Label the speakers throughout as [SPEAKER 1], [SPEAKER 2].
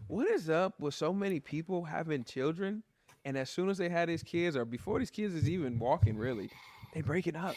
[SPEAKER 1] What is up with so many people having children, and as soon as they had these kids, or before these kids is even walking, really, they breaking up.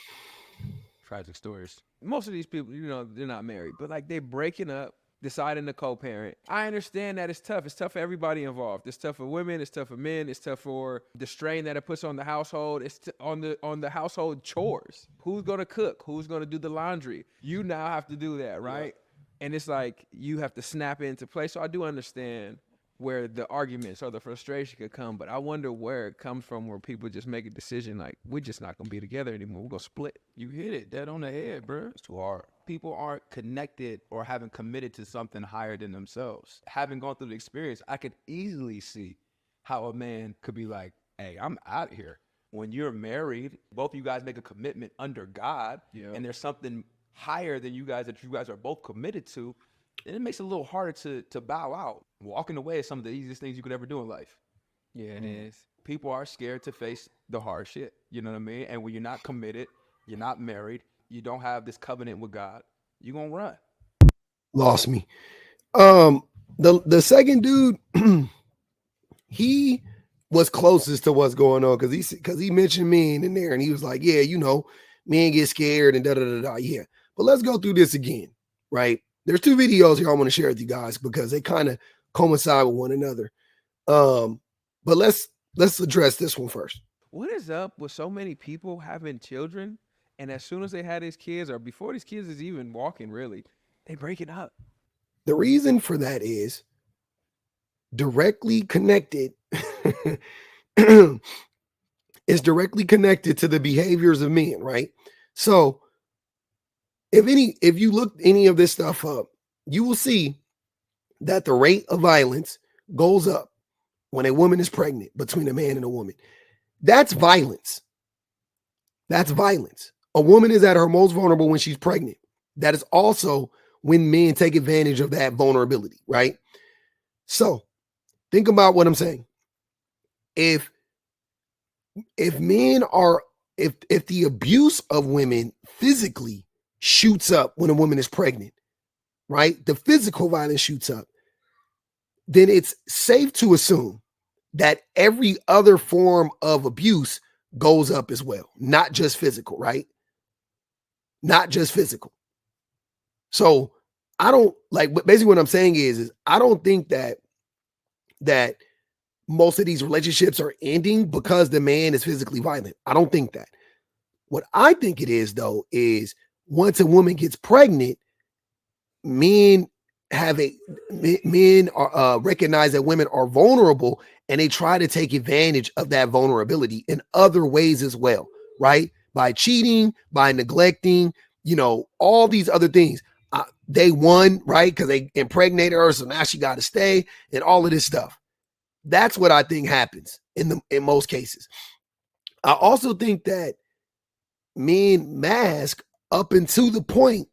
[SPEAKER 2] Tragic stories.
[SPEAKER 1] Most of these people, they're not married, but like they breaking up, deciding to co-parent. I understand that it's tough. It's tough for everybody involved. It's tough for women. It's tough for men. It's tough for the strain that it puts on the household. On the household chores. Who's gonna cook? Who's gonna do the laundry? You now have to do that,
[SPEAKER 2] Yeah.
[SPEAKER 1] right? And it's like you have to snap it into place. So I do understand where the arguments or the frustration could come, but I wonder where it comes from, where people just make a decision like we're just not gonna be together anymore. We're gonna split.
[SPEAKER 2] You hit it dead on the head, bro.
[SPEAKER 3] It's too hard.
[SPEAKER 2] People aren't connected or haven't committed to something higher than themselves. Having gone through the experience, I could easily see how a man could be like, hey, I'm out of here. When you're married, both of you guys make a commitment under God,
[SPEAKER 1] Yeah.
[SPEAKER 2] and there's something higher than you guys that you guys are both committed to, then it makes it a little harder to bow out. Walking away is some of the easiest things you could ever do in life.
[SPEAKER 1] Yeah, it is.
[SPEAKER 2] People are scared to face the hard shit. You know what I mean? And when you're not committed, you're not married, you don't have this covenant with God, you're gonna run.
[SPEAKER 3] Lost me. The second dude, he was closest to what's going on because he mentioned men in there and he was like, yeah, men get scared and da da da da. Yeah, but let's go through this again, right? There's two videos here I want to share with you guys because they kind of coincide with one another. But let's address this one first.
[SPEAKER 1] What is up with so many people having children, and as soon as they had these kids, or before these kids is even walking, really, they breaking up?
[SPEAKER 3] The reason for that is directly connected. Is directly connected to the behaviors of men, right? So if you look any of this stuff up, you will see that the rate of violence goes up when a woman is pregnant between a man and a woman. That's violence. That's violence. A woman is at her most vulnerable when she's pregnant. That is also when men take advantage of that vulnerability, right? So think about what I'm saying. If men are if the abuse of women physically shoots up when a woman is pregnant, right? The physical violence shoots up, then it's safe to assume that every other form of abuse goes up as well, not just physical, right? Not just physical. So I don't like, but basically what I'm saying is I don't think that most of these relationships are ending because the man is physically violent. I don't think that. What I think it is though is once a woman gets pregnant, men men are recognize that women are vulnerable and they try to take advantage of that vulnerability in other ways as well, right? By cheating, by neglecting, all these other things. They won, right? Because they impregnated her, so now she got to stay, and all of this stuff. That's what I think happens in most cases. I also think that men mask up until the point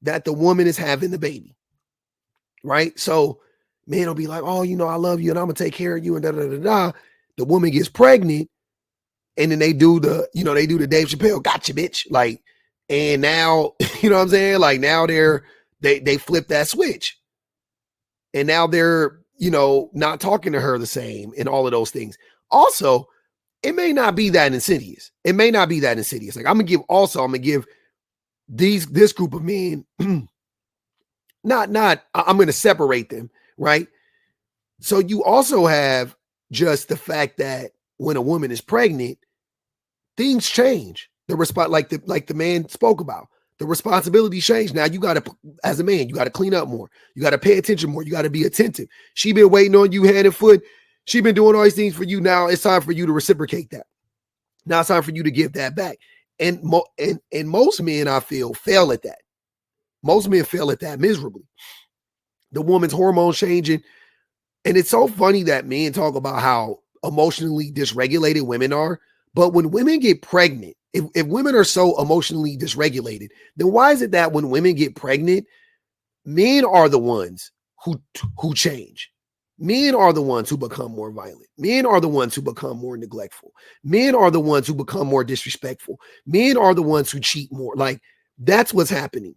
[SPEAKER 3] that the woman is having the baby, right? So men will be like, oh, I love you and I'm gonna take care of you and da da da da. The woman gets pregnant, and then they do the Dave Chappelle, gotcha, bitch, like, and now you know what I'm saying, like now they flip that switch, and now they're not talking to her the same and all of those things. Also, it may not be that insidious. Like I'm gonna give this group of men I'm going to separate them, right? So you also have just the fact that when a woman is pregnant, things change. Like the man spoke about, the responsibilities change. Now you got to, as a man, you got to clean up more. You got to pay attention more. You got to be attentive. She been waiting on you hand and foot. She been doing all these things for you. Now it's time for you to reciprocate that. Now it's time for you to give that back. And most men, I feel, fail at that. Most men fail at that miserably. The woman's hormones changing. And it's so funny that men talk about how emotionally dysregulated women are. But when women get pregnant, if women are so emotionally dysregulated, then why is it that when women get pregnant, men are the ones who change? Men are the ones who become more violent. Men are the ones who become more neglectful. Men are the ones who become more disrespectful. Men are the ones who cheat more. Like, that's what's happening.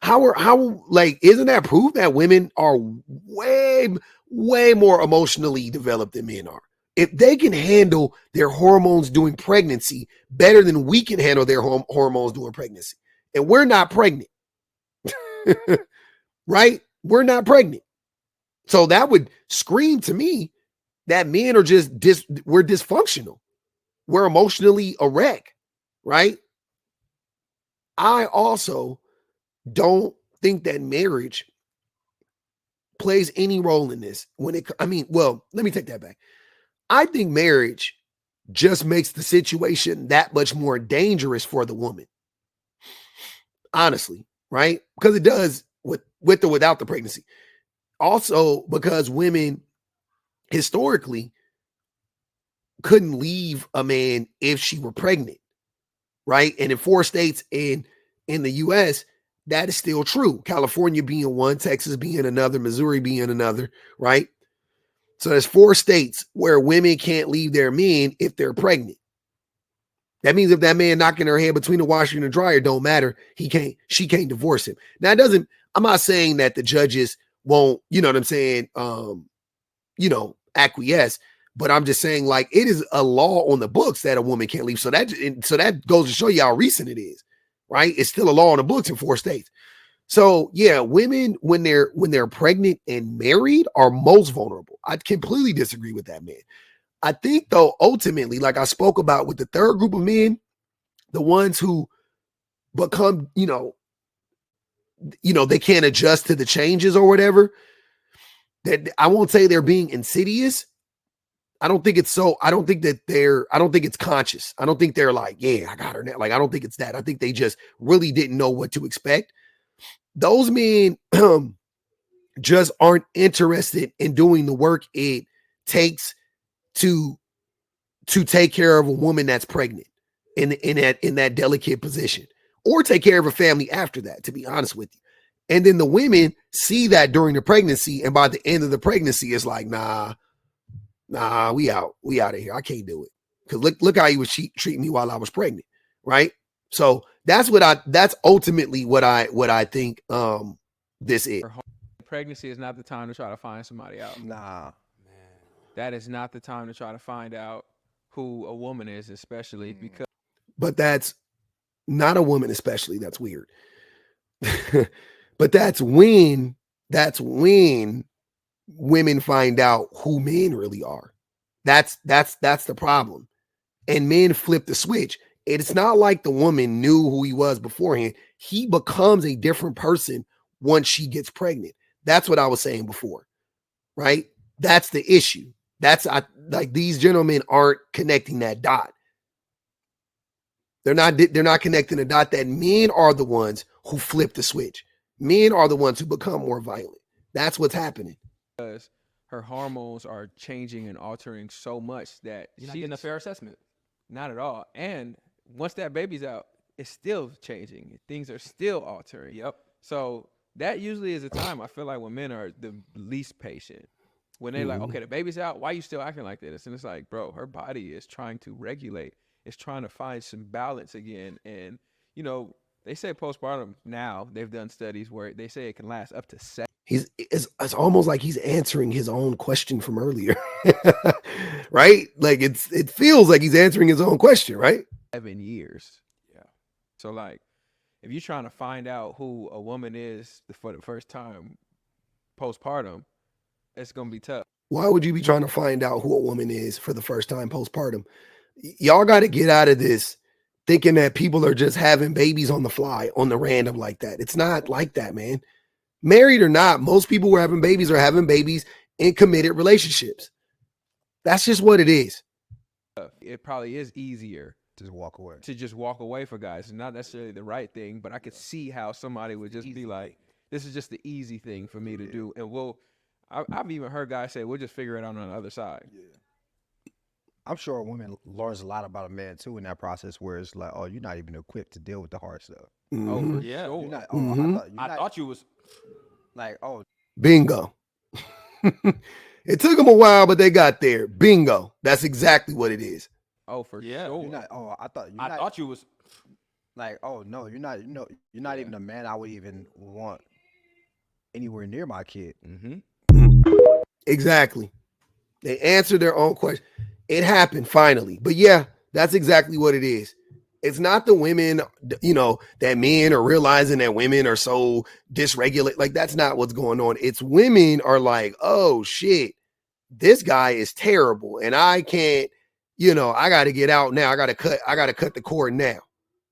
[SPEAKER 3] How like isn't that proof that women are way more emotionally developed than men are? If they can handle their hormones during pregnancy better than we can handle their hormones during pregnancy, and we're not pregnant, right? We're not pregnant. So that would scream to me that men are just we're dysfunctional. We're emotionally a wreck, right? I also don't think that marriage plays any role in this. Well, let me take that back. I think marriage just makes the situation that much more dangerous for the woman. Honestly, right? Because it does with or without the pregnancy. Also, because women historically couldn't leave a man if she were pregnant, right? And in 4 states in the US, that is still true. California being one, Texas being another, Missouri being another, right? So there's 4 states where women can't leave their men if they're pregnant. That means if that man knocking her head between the washer and the dryer don't matter, she can't divorce him. Now, I'm not saying that the judges won't, you know what I'm saying, acquiesce, but I'm just saying like it is a law on the books that a woman can't leave. So that goes to show you how recent it is, right? It's still a law on the books in 4 states. So yeah, women when they're pregnant and married are most vulnerable. I completely disagree with that, man. I think though, ultimately, like I spoke about with the third group of men, the ones who become, they can't adjust to the changes or whatever, that I won't say they're being insidious. I don't think it's conscious. I don't think they're like, yeah, I got her now. Like, I don't think it's that. I think they just really didn't know what to expect. Those men just aren't interested in doing the work it takes to take care of a woman that's pregnant in that delicate position, or take care of a family after that, to be honest with you. And then the women see that during the pregnancy, and by the end of the pregnancy, it's like, nah, we out of here. I can't do it. Because look how he was treating me while I was pregnant, right? So that's ultimately what I think this is.
[SPEAKER 1] Pregnancy is not the time to try to find somebody out.
[SPEAKER 4] Nah.
[SPEAKER 1] That is not the time to try to find out who a woman is, especially because.
[SPEAKER 3] But that's not a woman, especially. That's weird. But that's when women find out who men really are. That's the problem. And men flip the switch. It's not like the woman knew who he was beforehand. He becomes a different person once she gets pregnant. That's what I was saying before, right? That's the issue. Like these gentlemen aren't connecting that dot. They're not connecting the dot that men are the ones who flip the switch. Men are the ones who become more violent. That's what's happening.
[SPEAKER 1] Because her hormones are changing and altering so much that
[SPEAKER 2] You're not getting a fair assessment.
[SPEAKER 1] Not at all. And once that baby's out, it's still changing. Things are still altering.
[SPEAKER 2] Yep.
[SPEAKER 1] So that usually is a time I feel like when men are the least patient. When they're like, okay, the baby's out, why are you still acting like this? And it's like, bro, her body is trying to regulate. It's trying to find some balance again. And, they say postpartum now, they've done studies where they say it can last up to 7.
[SPEAKER 3] It's almost like he's answering his own question from earlier, right? Like it feels like he's answering his own question, right?
[SPEAKER 1] 7 years. Yeah. So like, if you're trying to find out who a woman is for the first time postpartum, it's gonna be tough.
[SPEAKER 3] Why would you be trying to find out who a woman is for the first time postpartum? Y'all got to get out of this thinking that people are just having babies on the fly, on the random like that. It's not like that, man. Married or not, most people who are having babies in committed relationships. That's just what it is.
[SPEAKER 1] It probably is easier
[SPEAKER 4] to
[SPEAKER 1] just walk away for guys. It's not necessarily the right thing, but I could see how somebody would just be like, this is just the easy thing for me to do. And I've even heard guys say, we'll just figure it out on the other side.
[SPEAKER 4] Yeah. I'm sure a woman learns a lot about a man too in that process, where it's like, oh, you're not even equipped to deal with the hard stuff.
[SPEAKER 3] Mm-hmm.
[SPEAKER 1] Oh, for
[SPEAKER 2] Yeah.
[SPEAKER 1] sure.
[SPEAKER 4] You're not,
[SPEAKER 2] I thought you was
[SPEAKER 4] like, oh,
[SPEAKER 3] bingo. It took them a while, but they got there. Bingo. That's exactly what it is.
[SPEAKER 1] Oh, for
[SPEAKER 2] Yeah.
[SPEAKER 1] sure.
[SPEAKER 4] you're not. Oh, I thought
[SPEAKER 2] you was
[SPEAKER 4] Like, oh no, you're not. No, you're not
[SPEAKER 2] Yeah.
[SPEAKER 4] even a man I would even want anywhere near my kid.
[SPEAKER 2] Mm-hmm.
[SPEAKER 3] Exactly. They answered their own question. It happened finally. But yeah, that's exactly what it is. It's not the women, that men are realizing that women are so dysregulated. Like, that's not what's going on. It's women are like, oh shit, this guy is terrible. And I can't, I got to get out now. I got to cut the cord now.